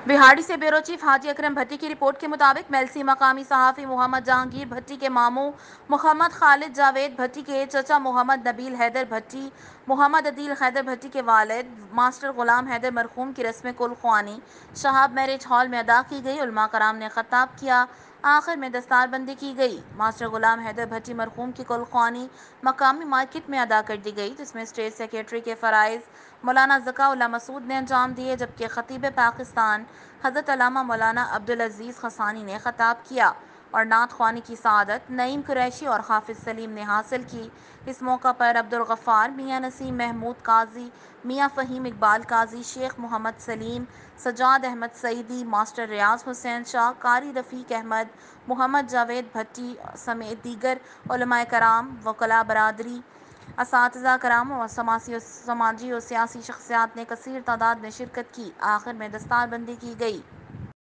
بہاڑی سے bureau chief حاجی اکرم بھٹی کی report کے مطابق میلسی مقامی صحافی محمد جہانگیر بھٹی کے ماموں محمد خالد جاوید بھٹی کے چچا محمد نبیل حیدر بھٹی محمد عدیل حیدر بھٹی کے والد ماسٹر غلام حیدر مرحوم کی رسم کل خوانی شہاب میرج ہال میں ادا کی گئی۔ علماء کرام نے خطاب کیا، آخر میں دستار بندی کی گئی۔ ماسٹر غلام حیدر بھٹی مرحوم کی کل خوانی مقامی مارکیٹ میں ادا کر دی گئی، جس میں اسٹیٹ سیکریٹری کے فرائض مولانا ذکا اللہ مسعود نے انجام دیے، جبکہ خطیب پاکستان حضرت علامہ مولانا عبدالعزیز خصانی نے خطاب کیا اور نعت خوانی کی سعادت نعیم قریشی اور حافظ سلیم نے حاصل کی۔ اس موقع پر عبدالغفار، میاں نسیم محمود قاضی، میاں فہیم اقبال قاضی، شیخ محمد سلیم، سجاد احمد سعیدی، ماسٹر ریاض حسین شاہ، قاری رفیق احمد، محمد جاوید بھٹی سمیت دیگر علماء کرام، وکلاء برادری، اساتذہ کرام اور سماجی و سیاسی شخصیات نے کثیر تعداد میں شرکت کی۔ آخر میں دستار بندی کی گئی۔